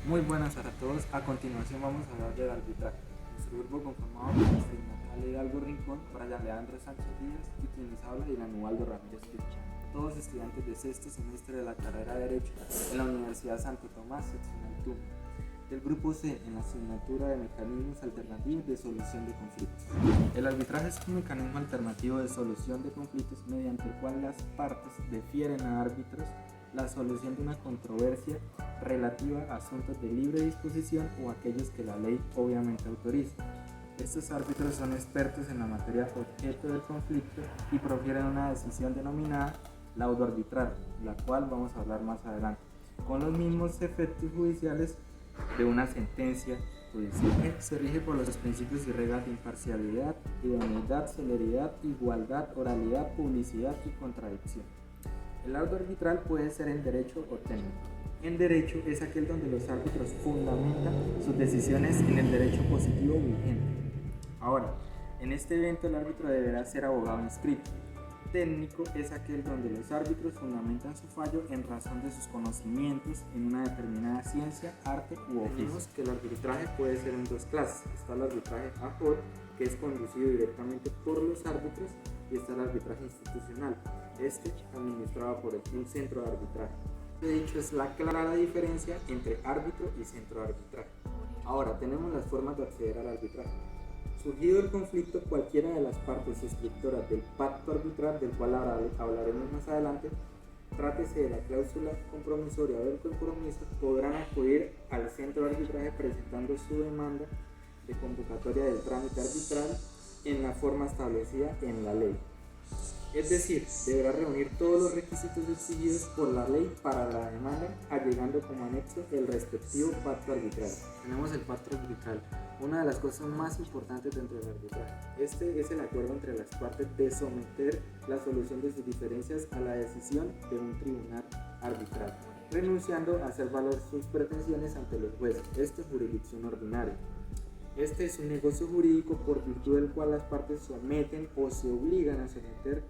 Muy buenas a todos. A continuación vamos a hablar del arbitraje. Nuestro grupo conformado por Mr. Natalia Hidalgo Rincón, Brian Leandro Sánchez Díaz y quien les habla Irán Ubaldo Ramírez Picha. Todos estudiantes de sexto semestre de la carrera de Derecho en la Universidad Santo Tomás, seccional Tuma. Del grupo C en la asignatura de Mecanismos Alternativos de Solución de Conflictos. El arbitraje es un mecanismo alternativo de solución de conflictos mediante el cual las partes defieren a árbitros la solución de una controversia relativa a asuntos de libre disposición o aquellos que la ley obviamente autoriza. Estos árbitros son expertos en la materia objeto del conflicto y profieren una decisión denominada laudo arbitral, la cual vamos a hablar más adelante, con los mismos efectos judiciales de una sentencia judicial. Se rige por los principios y reglas de imparcialidad, idoneidad, celeridad, igualdad, oralidad, publicidad y contradicción. El laudo arbitral puede ser en derecho o técnico. En derecho es aquel donde los árbitros fundamentan sus decisiones en el derecho positivo vigente. Ahora, en este evento el árbitro deberá ser abogado inscrito. Técnico es aquel donde los árbitros fundamentan su fallo en razón de sus conocimientos en una determinada ciencia, arte u oficio. Tenemos que el arbitraje puede ser en dos clases. Está el arbitraje ad hoc, que es conducido directamente por los árbitros, y está el arbitraje institucional, administrado por un centro de arbitraje. De hecho, es la clara diferencia entre árbitro y centro de arbitraje. Ahora, tenemos las formas de acceder al arbitraje. Surgido el conflicto, cualquiera de las partes suscriptoras del pacto arbitral, del cual hablaremos más adelante, trátese de la cláusula compromisoria o del compromiso, podrán acudir al centro de arbitraje presentando su demanda de convocatoria del trámite arbitral en la forma establecida en la ley. Es decir, deberá reunir todos los requisitos exigidos por la ley para la demanda, allegando como anexo el respectivo pacto arbitral. Tenemos el pacto arbitral, una de las cosas más importantes dentro del arbitraje. Este es el acuerdo entre las partes de someter la solución de sus diferencias a la decisión de un tribunal arbitral, renunciando a hacer valer sus pretensiones ante los jueces. Esta es jurisdicción ordinaria. Este es un negocio jurídico por virtud del cual las partes someten o se obligan a someter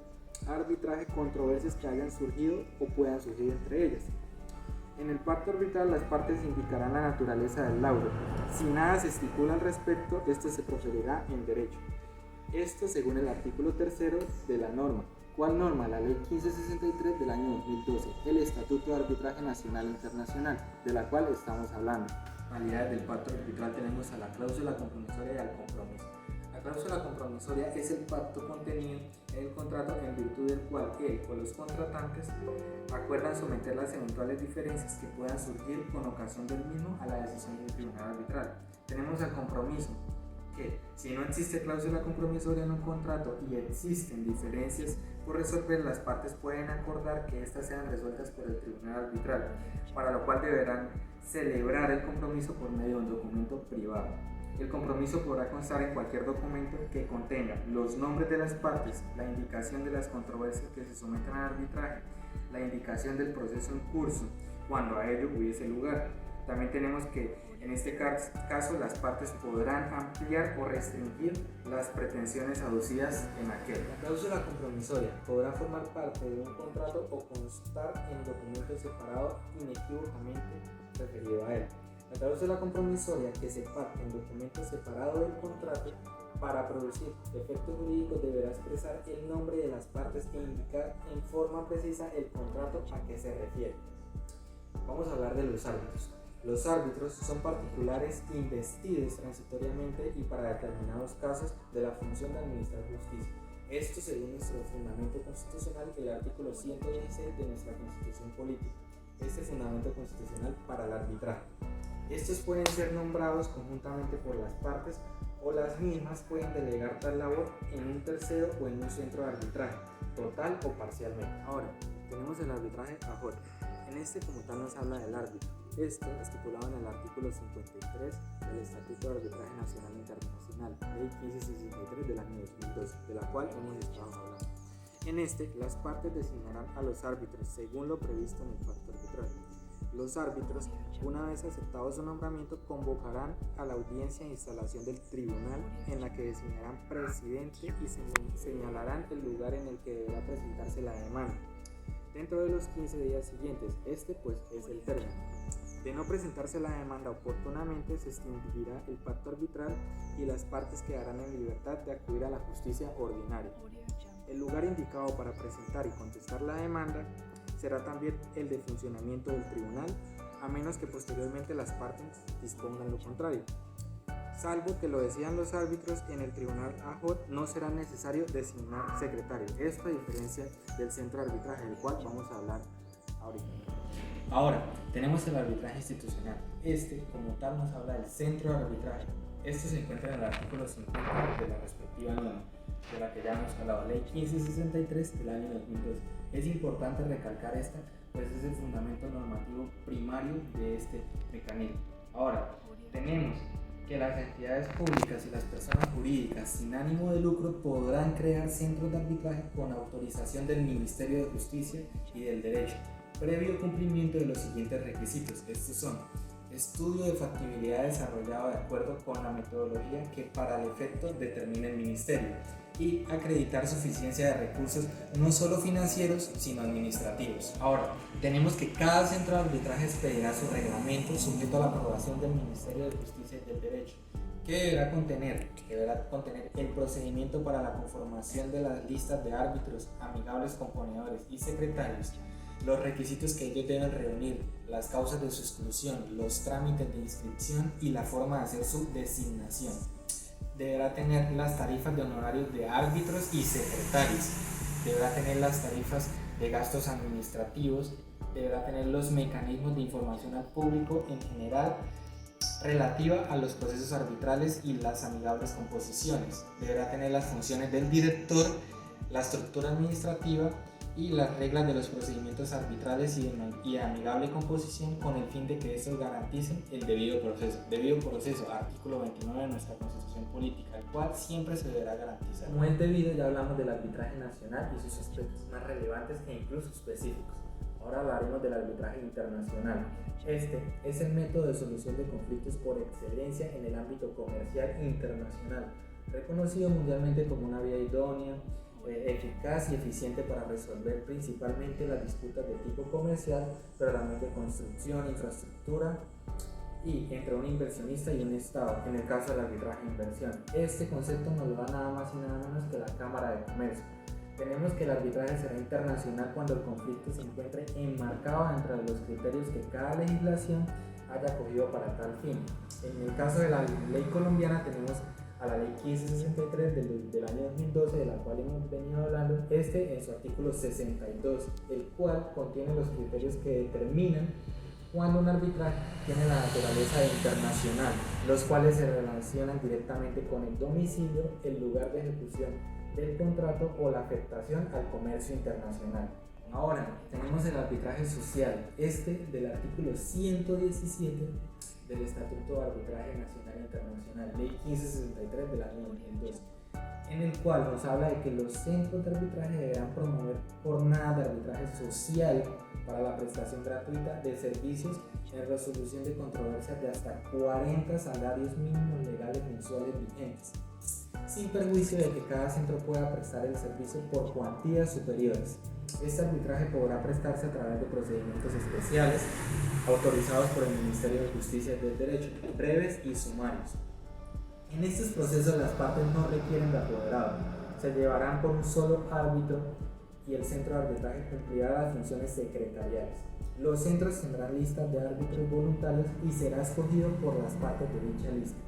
a arbitraje controversias que hayan surgido o puedan surgir entre ellas. En el pacto arbitral las partes indicarán la naturaleza del laudo. Si nada se estipula al respecto, esto se proferirá en derecho. Esto según el artículo 3 de la norma. ¿Cuál norma? La ley 1563 del año 2012, el Estatuto de Arbitraje Nacional e Internacional, de la cual estamos hablando. Modalidades del pacto arbitral tenemos a la cláusula compromisoria y al compromiso. La cláusula compromisoria es el pacto contenido en el contrato en virtud del cual él o los contratantes acuerdan someter las eventuales diferencias que puedan surgir con ocasión del mismo a la decisión del tribunal arbitral. Tenemos el compromiso, que si no existe cláusula compromisoria en un contrato y existen diferencias por resolver, las partes pueden acordar que éstas sean resueltas por el tribunal arbitral, para lo cual deberán celebrar el compromiso por medio de un documento privado. El compromiso podrá constar en cualquier documento que contenga los nombres de las partes, la indicación de las controversias que se someten al arbitraje, la indicación del proceso en curso, cuando a ello hubiese lugar. También tenemos que en este caso las partes podrán ampliar o restringir las pretensiones aducidas en aquel. La cláusula compromisoria podrá formar parte de un contrato o constar en documento separado inequívocamente referido a él. La cláusula compromisoria que se parte en documento separado del contrato para producir efectos jurídicos deberá expresar el nombre de las partes e indicar en forma precisa el contrato a que se refiere. Vamos a hablar de los árbitros. Los árbitros son particulares investidos transitoriamente y para determinados casos de la función de administrar justicia. Esto según nuestro fundamento constitucional, el artículo 116 de nuestra Constitución Política. Este fundamento constitucional para el arbitraje. Estos pueden ser nombrados conjuntamente por las partes o las mismas pueden delegar tal labor en un tercero o en un centro de arbitraje, total o parcialmente. Ahora, tenemos el arbitraje ad hoc. En este como tal nos habla del árbitro. Esto estipulado en el artículo 53 del Estatuto de Arbitraje Nacional e Internacional, ley 1563 del año 2012, de la cual hemos estado hablando. En este, las partes designarán a los árbitros según lo previsto en el pacto arbitral. Los árbitros, una vez aceptado su nombramiento, convocarán a la audiencia de instalación del tribunal en la que designarán presidente y señalarán el lugar en el que deberá presentarse la demanda dentro de los 15 días siguientes. Este pues es el término. De no presentarse la demanda oportunamente, se extinguirá el pacto arbitral y las partes quedarán en libertad de acudir a la justicia ordinaria. El lugar indicado para presentar y contestar la demanda será también el de funcionamiento del tribunal, a menos que posteriormente las partes dispongan lo contrario. Salvo que lo decidan los árbitros, en el tribunal AJOT no será necesario designar secretario. Esto a diferencia del centro de arbitraje, del cual vamos a hablar ahorita. Ahora, tenemos el arbitraje institucional. Como tal, nos habla del centro de arbitraje. Se encuentra en el artículo 50 de la respectiva norma, de la que ya hemos hablado, Ley 1563 del año 2012. Es importante recalcar pues es el fundamento normativo primario de este mecanismo. Ahora, tenemos que las entidades públicas y las personas jurídicas sin ánimo de lucro podrán crear centros de arbitraje con autorización del Ministerio de Justicia y del Derecho, previo cumplimiento de los siguientes requisitos. Estos son: estudio de factibilidad desarrollado de acuerdo con la metodología que para el efecto determine el Ministerio, y acreditar suficiencia de recursos no solo financieros sino administrativos. Ahora, tenemos que cada centro de arbitraje expedirá su reglamento sujeto a la aprobación del Ministerio de Justicia y del Derecho, que deberá contener el procedimiento para la conformación de las listas de árbitros, amigables componedores y secretarios, los requisitos que ellos deben reunir, las causas de su exclusión, los trámites de inscripción y la forma de hacer su designación. Deberá tener las tarifas de honorarios de árbitros y secretarios, deberá tener las tarifas de gastos administrativos, deberá tener los mecanismos de información al público en general relativa a los procesos arbitrales y las amigables composiciones, deberá tener las funciones del director, la estructura administrativa y las reglas de los procedimientos arbitrales y amigable composición, con el fin de que estos garanticen el debido proceso. Debido proceso, artículo 29 de nuestra Constitución Política, el cual siempre se deberá garantizar. Como es debido, ya hablamos del arbitraje nacional y sus aspectos más relevantes e incluso específicos. Ahora hablaremos del arbitraje internacional. Es el método de solución de conflictos por excelencia en el ámbito comercial internacional, reconocido mundialmente como una vía idónea, eficaz y eficiente para resolver principalmente las disputas de tipo comercial, pero también de construcción, infraestructura y entre un inversionista y un Estado, en el caso del arbitraje de inversión. Este concepto nos lo da nada más y nada menos que la Cámara de Comercio. Tenemos que el arbitraje será internacional cuando el conflicto se encuentre enmarcado dentro de los criterios que cada legislación haya cogido para tal fin. En el caso de la ley colombiana tenemos a la ley 1563 del año 2012, de la cual hemos venido hablando, en su artículo 62, el cual contiene los criterios que determinan cuando un arbitraje tiene la naturaleza de internacional, los cuales se relacionan directamente con el domicilio, el lugar de ejecución del contrato o la afectación al comercio internacional. Ahora, tenemos el arbitraje social, del artículo 117 del Estatuto de Arbitraje Nacional e Internacional, Ley 1563 del año 2002, en el cual nos habla de que los centros de arbitraje deberán promover jornadas de arbitraje social para la prestación gratuita de servicios en resolución de controversias de hasta 40 salarios mínimos legales mensuales vigentes, sin perjuicio de que cada centro pueda prestar el servicio por cuantías superiores. Este arbitraje podrá prestarse a través de procedimientos especiales autorizados por el Ministerio de Justicia y del Derecho, breves y sumarios. En estos procesos las partes no requieren de apoderado, se llevarán por un solo árbitro y el centro de arbitraje cumplirá las funciones secretariales. Los centros tendrán listas de árbitros voluntarios y será escogido por las partes de dicha lista.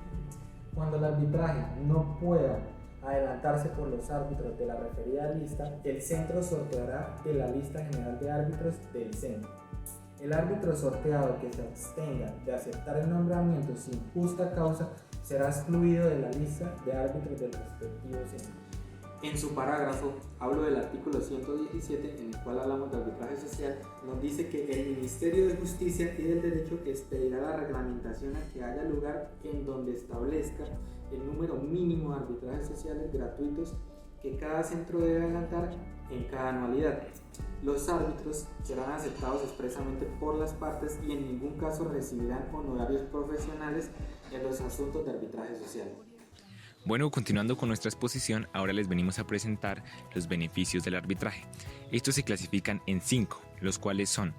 Cuando el arbitraje no pueda adelantarse por los árbitros de la referida lista, el centro sorteará de la lista general de árbitros del centro. El árbitro sorteado que se abstenga de aceptar el nombramiento sin justa causa será excluido de la lista de árbitros del respectivo centro. En su parágrafo, hablo del artículo 117, en el cual hablamos de arbitraje social, nos dice que el Ministerio de Justicia y del Derecho expedirá la reglamentación a que haya lugar en donde establezca el número mínimo de arbitrajes sociales gratuitos que cada centro debe adelantar en cada anualidad. Los árbitros serán aceptados expresamente por las partes y en ningún caso recibirán honorarios profesionales en los asuntos de arbitraje social. Bueno, continuando con nuestra exposición, ahora les venimos a presentar los beneficios del arbitraje. Estos se clasifican en 5, los cuales son: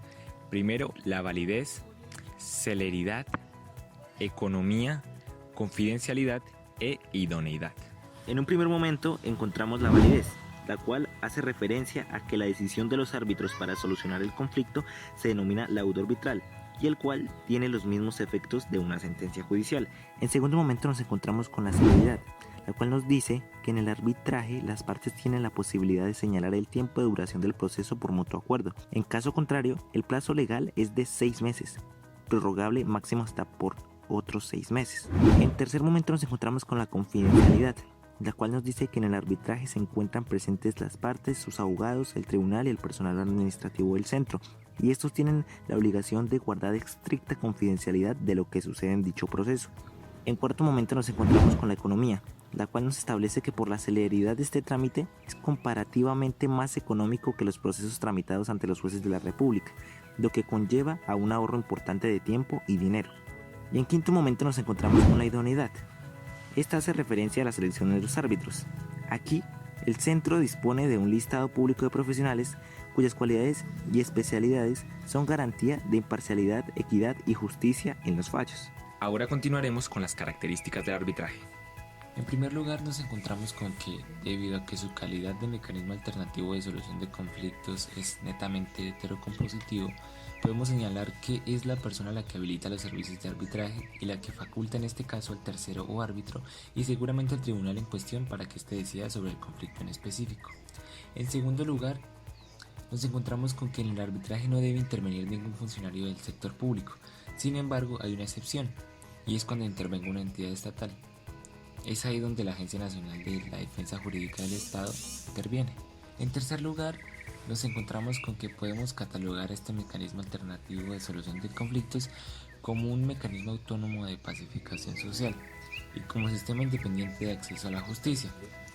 primero, la validez; celeridad, economía, confidencialidad e idoneidad. En un primer momento encontramos la validez, la cual hace referencia a que la decisión de los árbitros para solucionar el conflicto se denomina laudo arbitral y el cual tiene los mismos efectos de una sentencia judicial. En segundo momento nos encontramos con la celeridad, la cual nos dice que en el arbitraje las partes tienen la posibilidad de señalar el tiempo de duración del proceso por mutuo acuerdo. En caso contrario, el plazo legal es de 6 meses, prorrogable máximo hasta por otros 6 meses. En tercer momento nos encontramos con la confidencialidad, la cual nos dice que en el arbitraje se encuentran presentes las partes, sus abogados, el tribunal y el personal administrativo del centro, y estos tienen la obligación de guardar estricta confidencialidad de lo que sucede en dicho proceso. En cuarto momento nos encontramos con la economía, la cual nos establece que por la celeridad de este trámite es comparativamente más económico que los procesos tramitados ante los jueces de la República, lo que conlleva a un ahorro importante de tiempo y dinero. Y en quinto momento nos encontramos con la idoneidad. Esta hace referencia a la selección de los árbitros. Aquí, el centro dispone de un listado público de profesionales cuyas cualidades y especialidades son garantía de imparcialidad, equidad y justicia en los fallos. Ahora continuaremos con las características del arbitraje. En primer lugar, nos encontramos con que, debido a que su calidad de mecanismo alternativo de solución de conflictos es netamente heterocompositivo, podemos señalar que es la persona la que habilita los servicios de arbitraje y la que faculta en este caso al tercero o árbitro y seguramente al tribunal en cuestión para que éste decida sobre el conflicto en específico. En segundo lugar, nos encontramos con que en el arbitraje no debe intervenir ningún funcionario del sector público. Sin embargo, hay una excepción, y es cuando intervenga una entidad estatal. Es ahí donde la Agencia Nacional de la Defensa Jurídica del Estado interviene. En tercer lugar, nos encontramos con que podemos catalogar este mecanismo alternativo de solución de conflictos como un mecanismo autónomo de pacificación social y como sistema independiente de acceso a la justicia,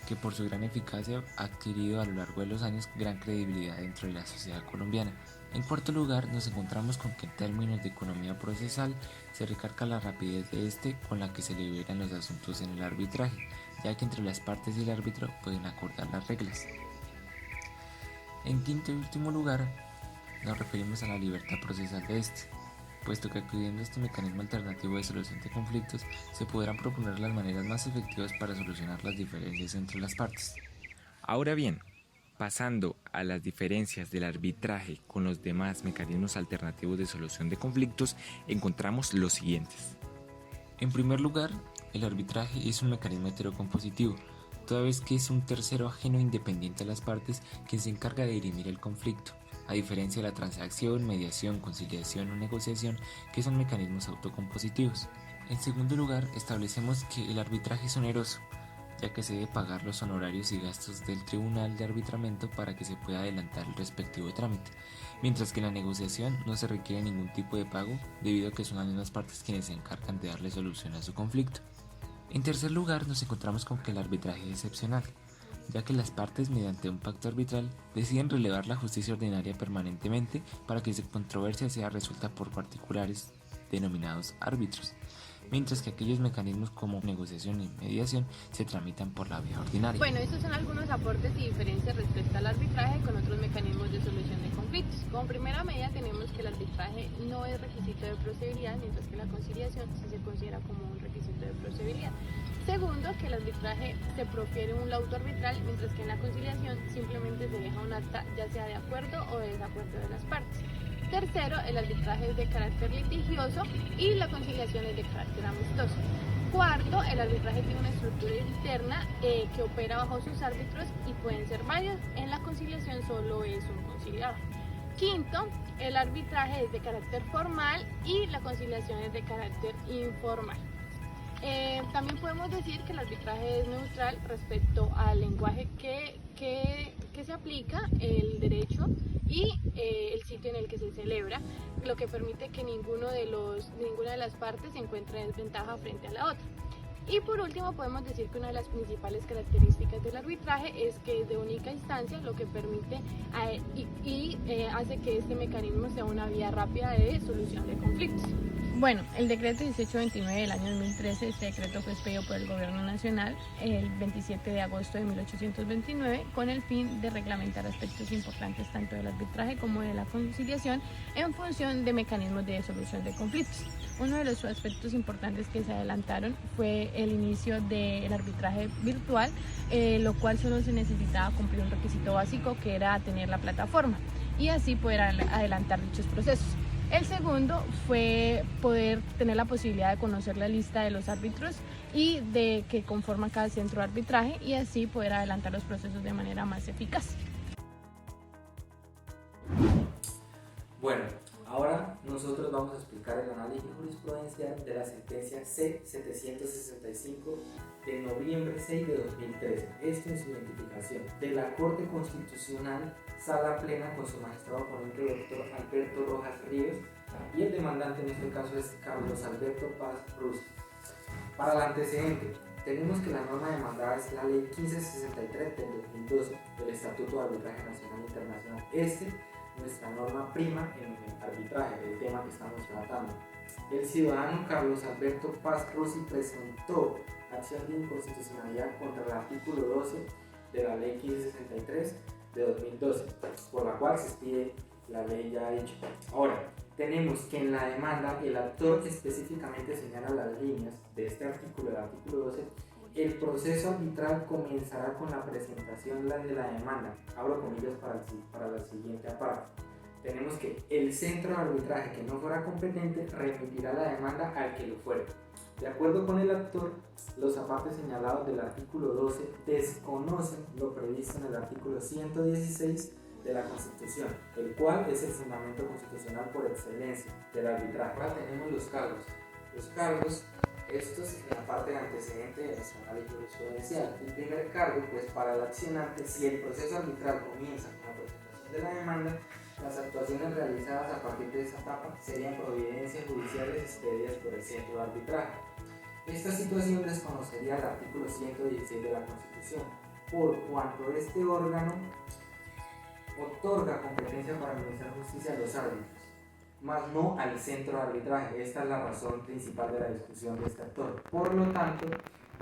que por su gran eficacia ha adquirido a lo largo de los años gran credibilidad dentro de la sociedad colombiana. En cuarto lugar, nos encontramos con que en términos de economía procesal se recarga la rapidez de este con la que se liberan los asuntos en el arbitraje, ya que entre las partes y el árbitro pueden acordar las reglas. En quinto y último lugar, nos referimos a la libertad procesal de este, puesto que acudiendo a este mecanismo alternativo de solución de conflictos se podrán proponer las maneras más efectivas para solucionar las diferencias entre las partes. Ahora bien, pasando a las diferencias del arbitraje con los demás mecanismos alternativos de solución de conflictos, encontramos los siguientes. En primer lugar, el arbitraje es un mecanismo heterocompositivo, toda vez que es un tercero ajeno e independiente a las partes quien se encarga de dirimir el conflicto, a diferencia de la transacción, mediación, conciliación o negociación, que son mecanismos autocompositivos. En segundo lugar, establecemos que el arbitraje es oneroso, ya que se debe pagar los honorarios y gastos del tribunal de arbitramiento para que se pueda adelantar el respectivo trámite, mientras que en la negociación no se requiere ningún tipo de pago debido a que son las mismas partes quienes se encargan de darle solución a su conflicto. En tercer lugar, nos encontramos con que el arbitraje es excepcional, ya que las partes mediante un pacto arbitral deciden relevar la justicia ordinaria permanentemente para que su controversia sea resuelta por particulares denominados árbitros, mientras que aquellos mecanismos como negociación y mediación se tramitan por la vía ordinaria. Bueno, estos son algunos aportes y diferencias respecto al arbitraje con otros mecanismos de solución de conflictos. Como primera medida tenemos que el arbitraje no es requisito de procedibilidad, mientras que la conciliación sí se considera como un requisito de procedibilidad. Segundo, que el arbitraje se profiere un laudo arbitral, mientras que en la conciliación simplemente se deja un acta ya sea de acuerdo o de desacuerdo de las partes. Tercero, el arbitraje es de carácter litigioso y la conciliación es de carácter amistoso. Cuarto, el arbitraje tiene una estructura interna que opera bajo sus árbitros y pueden ser varios. En la conciliación solo es un conciliador. Quinto, el arbitraje es de carácter formal y la conciliación es de carácter informal. También podemos decir que el arbitraje es neutral respecto al lenguaje que se aplica, el derecho y el sitio en el que se celebra, lo que permite que ninguna de las partes se encuentre en desventaja frente a la otra. Y por último podemos decir que una de las principales características del arbitraje es que es de única instancia, lo que permite y hace que este mecanismo sea una vía rápida de solución de conflictos. Bueno, el decreto 1829 del año 2013, este decreto fue expedido por el Gobierno Nacional el 27 de agosto de 1829 con el fin de reglamentar aspectos importantes tanto del arbitraje como de la conciliación en función de mecanismos de solución de conflictos. Uno de los aspectos importantes que se adelantaron fue el inicio del arbitraje virtual, lo cual solo se necesitaba cumplir un requisito básico que era tener la plataforma y así poder adelantar dichos procesos. El segundo fue poder tener la posibilidad de conocer la lista de los árbitros y de que conforman cada centro de arbitraje y así poder adelantar los procesos de manera más eficaz. Bueno, ahora nosotros vamos a explicar el análisis jurisprudencial de la sentencia C-765 de noviembre 6 de 2013. Esto en su identificación de la Corte Constitucional, Sala Plena, con su magistrado ponente doctor Alberto Rojas Ríos, y el demandante en este caso es Carlos Alberto Paz Rusi. Para el antecedente, tenemos que la norma demandada es la Ley 1563 del 2012 del Estatuto de Arbitraje Nacional e Internacional. Nuestra norma prima en el arbitraje, el tema que estamos tratando. El ciudadano Carlos Alberto Paz Rusi presentó acción de inconstitucionalidad contra el artículo 12 de la Ley 1563 de 2012, por la cual se expide la ley ya hecha. Ahora, tenemos que en la demanda el autor específicamente señala las líneas de este artículo, el artículo 12. El proceso arbitral comenzará con la presentación de la demanda, abro comillas para la siguiente aparte. Tenemos que el centro de arbitraje que no fuera competente remitirá la demanda al que lo fuera. De acuerdo con el autor, los apartes señalados del artículo 12 desconocen lo previsto en el artículo 116 de la Constitución, el cual es el fundamento constitucional por excelencia del arbitraje. Ahora tenemos los cargos. Los cargos, estos en la parte antecedente de nuestra análisis jurisprudencial. El primer cargo, pues para el accionante, si el proceso arbitral comienza con la presentación de la demanda, las actuaciones realizadas a partir de esa etapa serían providencias judiciales expedidas por el centro de arbitraje. Esta situación desconocería el artículo 116 de la Constitución, por cuanto este órgano otorga competencia para administrar justicia a los árbitros, más no al centro de arbitraje. Esta es la razón principal de la discusión de este actor. Por lo tanto,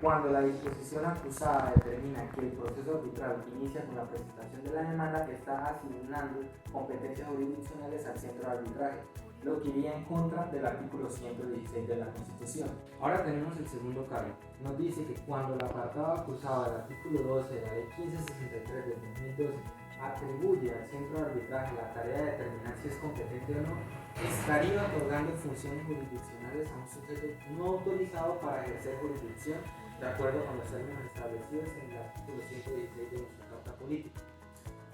cuando la disposición acusada determina que el proceso arbitral inicia con la presentación de la demanda, está asignando competencias jurisdiccionales al centro de arbitraje, lo que iría en contra del artículo 116 de la Constitución. Ahora tenemos el segundo cargo. Nos dice que cuando el apartado acusado del artículo 12 de la Ley 1563 de 2012 atribuye al centro de arbitraje la tarea de determinar si es competente o no, estaría otorgando funciones jurisdiccionales a un sujeto no autorizado para ejercer jurisdicción de acuerdo con los términos establecidos en el artículo 116 de nuestra Carta Política.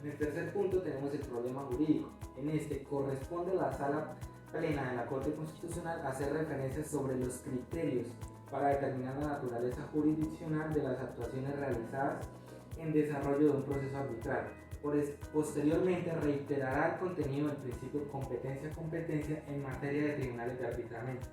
En el tercer punto tenemos el problema jurídico. En este corresponde a la Sala Plena de la Corte Constitucional hacer referencias sobre los criterios para determinar la naturaleza jurisdiccional de las actuaciones realizadas en desarrollo de un proceso arbitral. Posteriormente reiterará el contenido del principio de competencia en materia de tribunales de arbitramiento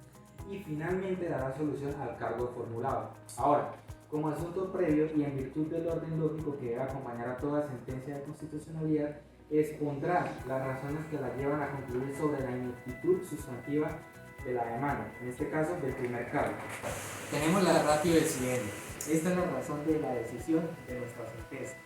y finalmente dará solución al cargo formulado. Ahora, como asunto previo y en virtud del orden lógico que debe acompañar a toda sentencia de constitucionalidad, expondrá las razones que la llevan a concluir sobre la ineptitud sustantiva de la demanda, en este caso del primer cargo. Tenemos la ratio decidente. Esta es la razón de la decisión de nuestra sentencia.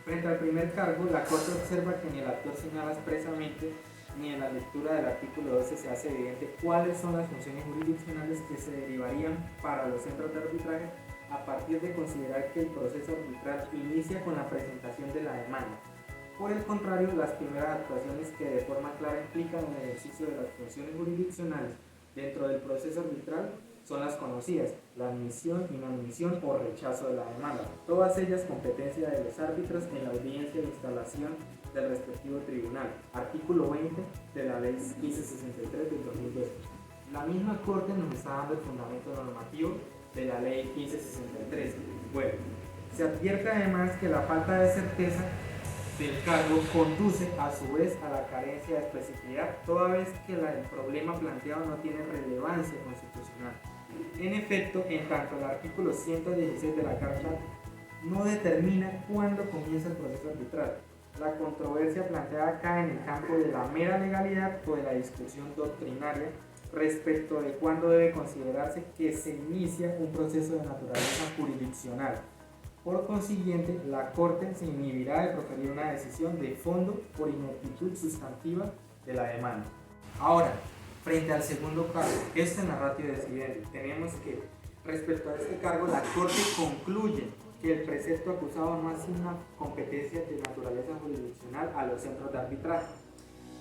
Frente al primer cargo, la Corte observa que ni el autor señala expresamente ni en la lectura del artículo 12 se hace evidente cuáles son las funciones jurisdiccionales que se derivarían para los centros de arbitraje a partir de considerar que el proceso arbitral inicia con la presentación de la demanda. Por el contrario, las primeras actuaciones que de forma clara implican el ejercicio de las funciones jurisdiccionales dentro del proceso arbitral son las conocidas, la admisión, inadmisión o rechazo de la demanda, todas ellas competencia de los árbitros en la audiencia de instalación del respectivo tribunal, artículo 20 de la Ley 1563 del 2012. La misma Corte nos está dando el fundamento normativo de la Ley 1563. Bueno, se advierte además que la falta de certeza del cargo conduce a su vez a la carencia de especificidad, toda vez que el problema planteado no tiene relevancia constitucional. En efecto, en tanto el artículo 116 de la Carta no determina cuándo comienza el proceso arbitral, la controversia planteada cae en el campo de la mera legalidad o de la discusión doctrinaria respecto de cuándo debe considerarse que se inicia un proceso de naturaleza jurisdiccional. Por consiguiente, la Corte se inhibirá de proferir una decisión de fondo por ineptitud sustantiva de la demanda. Ahora, frente al segundo cargo, este narratio decidente, tenemos que, respecto a este cargo, la Corte concluye que el precepto acusado no asigna competencias de naturaleza jurisdiccional a los centros de arbitraje,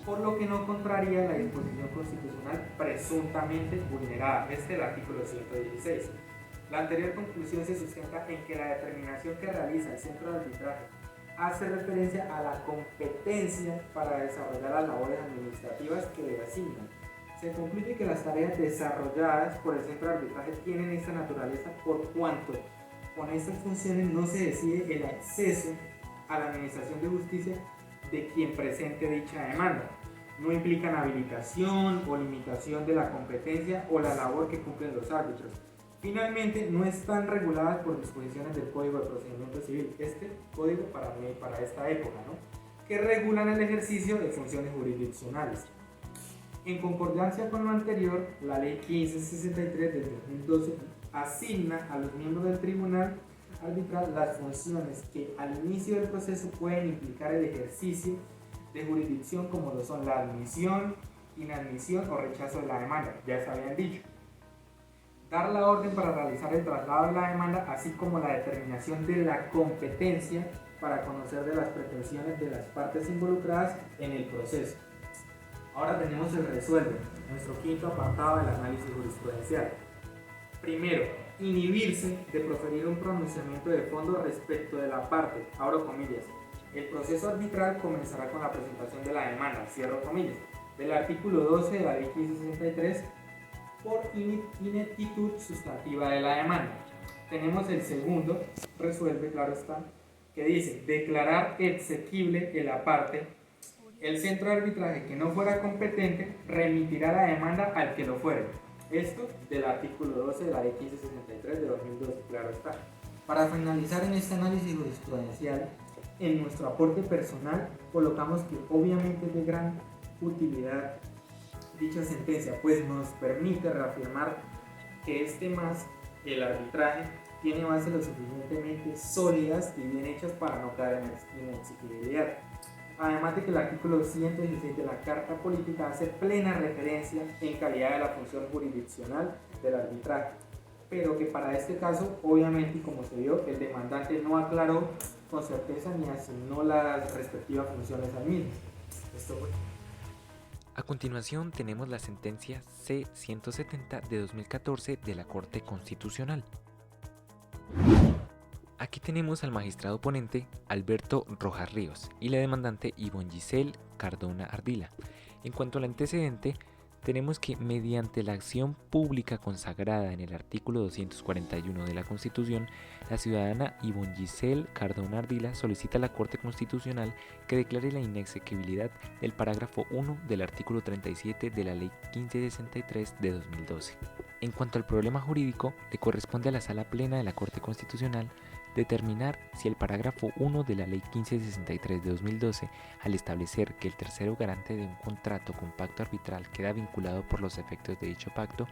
por lo que no contraría la disposición constitucional presuntamente vulnerada, el artículo 116. La anterior conclusión se sustenta en que la determinación que realiza el centro de arbitraje hace referencia a la competencia para desarrollar las labores administrativas que le asignan. Se concluye que las tareas desarrolladas por el centro de arbitraje tienen esta naturaleza por cuanto con estas funciones no se decide el acceso a la administración de justicia de quien presente dicha demanda. No implican habilitación o limitación de la competencia o la labor que cumplen los árbitros. Finalmente, no están reguladas por disposiciones del Código de Procedimiento Civil, este código para esta época, ¿no?, que regulan el ejercicio de funciones jurisdiccionales. En concordancia con lo anterior, la Ley 1563 del 2012 asigna a los miembros del Tribunal Arbitral las funciones que al inicio del proceso pueden implicar el ejercicio de jurisdicción, como lo son la admisión, inadmisión o rechazo de la demanda, ya se habían dicho. Dar la orden para realizar el traslado de la demanda, así como la determinación de la competencia para conocer de las pretensiones de las partes involucradas en el proceso. Ahora tenemos el resuelve, nuestro quinto apartado del análisis jurisprudencial. Primero, inhibirse de proferir un pronunciamiento de fondo respecto de la parte, abro comillas. El proceso arbitral comenzará con la presentación de la demanda, cierro comillas, del artículo 12 de la Ley 1563 por ineptitud sustantiva de la demanda. Tenemos el segundo, resuelve, claro está, que dice declarar exequible el aparte. El centro de arbitraje que no fuera competente remitirá la demanda al que lo fuere. Esto del artículo 12 de la Ley 1563 de 2012, claro está. Para finalizar en este análisis jurisprudencial, en nuestro aporte personal colocamos que obviamente es de gran utilidad dicha sentencia, pues nos permite reafirmar que el arbitraje, tiene bases lo suficientemente sólidas y bien hechas para no caer en inexigibilidad. Además de que el artículo 116 de la Carta Política hace plena referencia en calidad de la función jurisdiccional del arbitraje, pero que para este caso, obviamente, y como se vio, el demandante no aclaró con certeza ni asignó las respectivas funciones al mismo. Esto fue. A continuación tenemos la sentencia C-170 de 2014 de la Corte Constitucional. Aquí tenemos al magistrado ponente Alberto Rojas Ríos y la demandante Ivonne Giselle Cardona Ardila. En cuanto al antecedente, tenemos que mediante la acción pública consagrada en el artículo 241 de la Constitución, la ciudadana Ivonne Giselle Cardona Ardila solicita a la Corte Constitucional que declare la inexequibilidad del parágrafo 1 del artículo 37 de la Ley 1563 de 2012. En cuanto al problema jurídico, le corresponde a la Sala Plena de la Corte Constitucional determinar si el parágrafo 1 de la Ley 1563 de 2012, al establecer que el tercero garante de un contrato con pacto arbitral queda vinculado por los efectos de dicho pacto,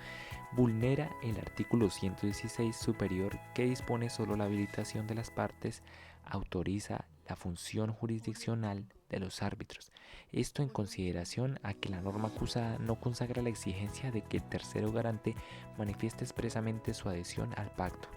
vulnera el artículo 116 superior que dispone solo la habilitación de las partes, autoriza la función jurisdiccional de los árbitros. Esto en consideración a que la norma acusada no consagra la exigencia de que el tercero garante manifieste expresamente su adhesión al pacto.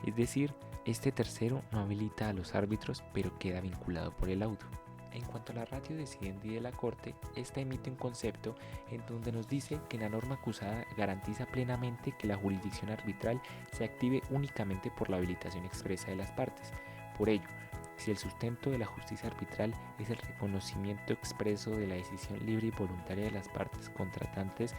Es decir, este tercero no habilita a los árbitros, pero queda vinculado por el auto. En cuanto a la ratio decidendi de la Corte, esta emite un concepto en donde nos dice que la norma acusada garantiza plenamente que la jurisdicción arbitral se active únicamente por la habilitación expresa de las partes. Por ello, si el sustento de la justicia arbitral es el reconocimiento expreso de la decisión libre y voluntaria de las partes contratantes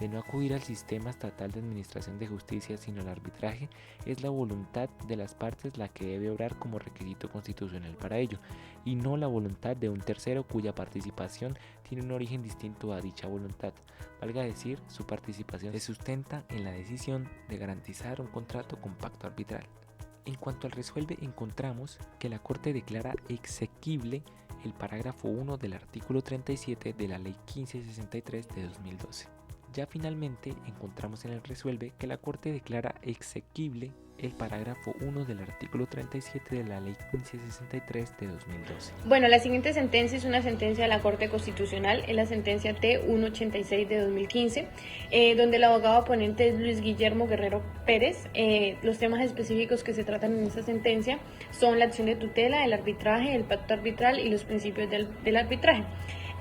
de no acudir al sistema estatal de administración de justicia sino al arbitraje, es la voluntad de las partes la que debe obrar como requisito constitucional para ello, y no la voluntad de un tercero cuya participación tiene un origen distinto a dicha voluntad. Valga decir, su participación se sustenta en la decisión de garantizar un contrato con pacto arbitral. En cuanto al resuelve, encontramos que la Corte declara exequible el parágrafo 1 del artículo 37 de la Ley 1563 de 2012. Ya finalmente encontramos en el resuelve que la Corte declara exequible el parágrafo 1 del artículo 37 de la Ley 1563 de 2012. Bueno, la siguiente sentencia es una sentencia de la Corte Constitucional, es la sentencia T186 de 2015, donde el abogado oponente es Luis Guillermo Guerrero Pérez. Los temas específicos que se tratan en esta sentencia son la acción de tutela, el arbitraje, el pacto arbitral y los principios del arbitraje.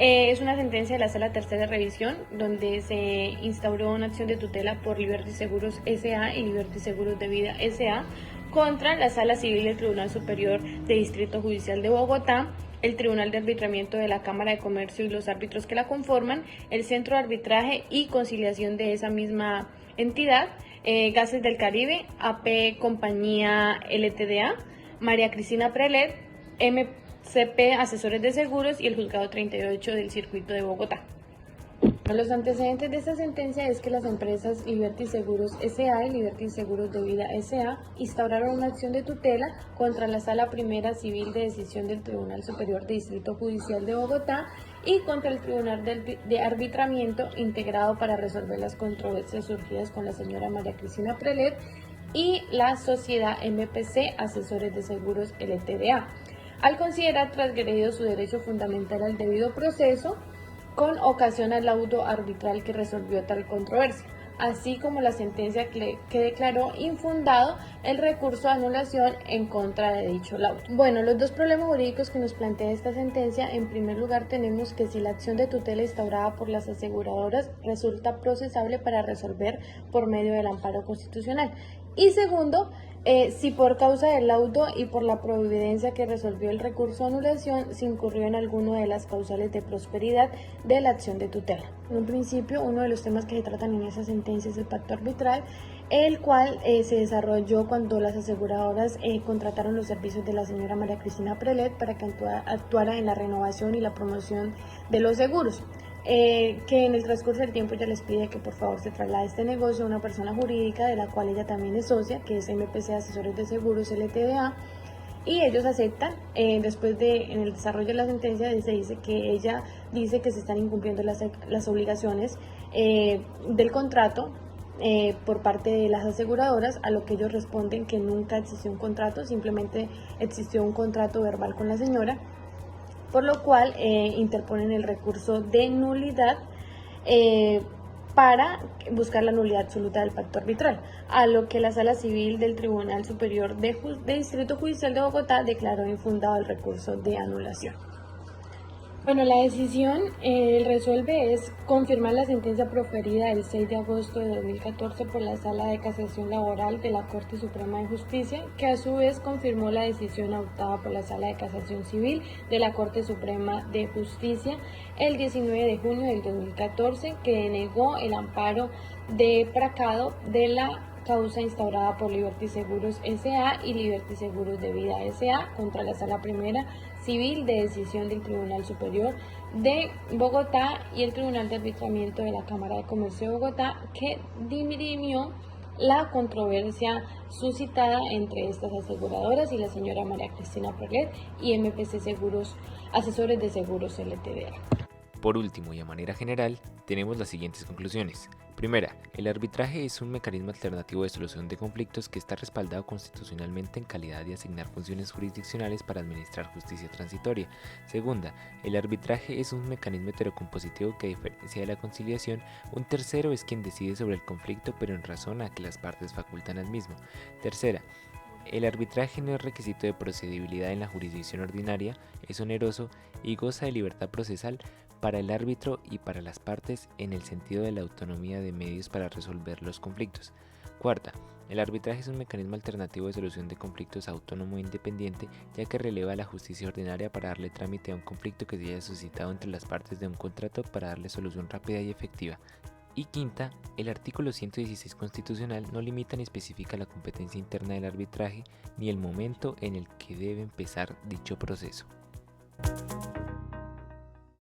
Es una sentencia de la Sala Tercera Revisión, donde se instauró una acción de tutela por Liberty Seguros S.A. y Liberty Seguros de Vida S.A. contra la Sala Civil del Tribunal Superior de Distrito Judicial de Bogotá, el Tribunal de Arbitramiento de la Cámara de Comercio y los árbitros que la conforman, el Centro de Arbitraje y Conciliación de esa misma entidad, Gases del Caribe, AP Compañía LTDA, María Cristina Prelet, MCP Asesores de Seguros y el Juzgado 38 del Circuito de Bogotá. Los antecedentes de esta sentencia es que las empresas Liberty Seguros S.A. y Liberty Seguros de Vida S.A. instauraron una acción de tutela contra la Sala Primera Civil de Decisión del Tribunal Superior de Distrito Judicial de Bogotá y contra el Tribunal de Arbitramiento integrado para resolver las controversias surgidas con la señora María Cristina Prelet y la sociedad MPC Asesores de Seguros LTDA, al considerar transgredido su derecho fundamental al debido proceso con ocasión al laudo arbitral que resolvió tal controversia, así como la sentencia que declaró infundado el recurso de anulación en contra de dicho laudo. Bueno, los dos problemas jurídicos que nos plantea esta sentencia: en primer lugar tenemos que si la acción de tutela instaurada por las aseguradoras resulta procesable para resolver por medio del amparo constitucional, y segundo, si por causa del laudo y por la providencia que resolvió el recurso de anulación se incurrió en alguno de las causales de prosperidad de la acción de tutela. En un principio, uno de los temas que se tratan en esa sentencia es el pacto arbitral, el cual se desarrolló cuando las aseguradoras contrataron los servicios de la señora María Cristina Prelet para que actuara en la renovación y la promoción de los seguros. Que en el transcurso del tiempo ella les pide que por favor se traslade este negocio a una persona jurídica de la cual ella también es socia, que es MPC Asesores de Seguros LTDA, y ellos aceptan. Después en el desarrollo de la sentencia se dice que ella dice que se están incumpliendo las obligaciones del contrato por parte de las aseguradoras, a lo que ellos responden que nunca existió un contrato, simplemente existió un contrato verbal con la señora, por lo cual interponen el recurso de nulidad para buscar la nulidad absoluta del pacto arbitral, a lo que la Sala Civil del Tribunal Superior de Distrito Judicial de Bogotá declaró infundado el recurso de anulación. Bueno, la decisión resuelve es confirmar la sentencia proferida el 6 de agosto de 2014 por la Sala de Casación Laboral de la Corte Suprema de Justicia, que a su vez confirmó la decisión adoptada por la Sala de Casación Civil de la Corte Suprema de Justicia el 19 de junio del 2014, que denegó el amparo de Pracado de la causa instaurada por Liberty Seguros S.A. y Liberty Seguros de Vida S.A. contra la Sala Primera Civil de Decisión del Tribunal Superior de Bogotá y el Tribunal de Arbitramiento de la Cámara de Comercio de Bogotá, que dirimió la controversia suscitada entre estas aseguradoras y la señora María Cristina Prelet y MPC Seguros, Asesores de Seguros LTDA. Por último, y a manera general, tenemos las siguientes conclusiones. Primera, el arbitraje es un mecanismo alternativo de solución de conflictos que está respaldado constitucionalmente en calidad de asignar funciones jurisdiccionales para administrar justicia transitoria. Segunda, el arbitraje es un mecanismo heterocompositivo que, a diferencia de la conciliación, un tercero es quien decide sobre el conflicto, pero en razón a que las partes facultan al mismo. Tercera, el arbitraje no es requisito de procedibilidad en la jurisdicción ordinaria, es oneroso y goza de libertad procesal para el árbitro y para las partes en el sentido de la autonomía de medios para resolver los conflictos. Cuarta, el arbitraje es un mecanismo alternativo de solución de conflictos autónomo e independiente, ya que releva a la justicia ordinaria para darle trámite a un conflicto que se haya suscitado entre las partes de un contrato para darle solución rápida y efectiva. Y quinta, el artículo 116 constitucional no limita ni especifica la competencia interna del arbitraje ni el momento en el que debe empezar dicho proceso.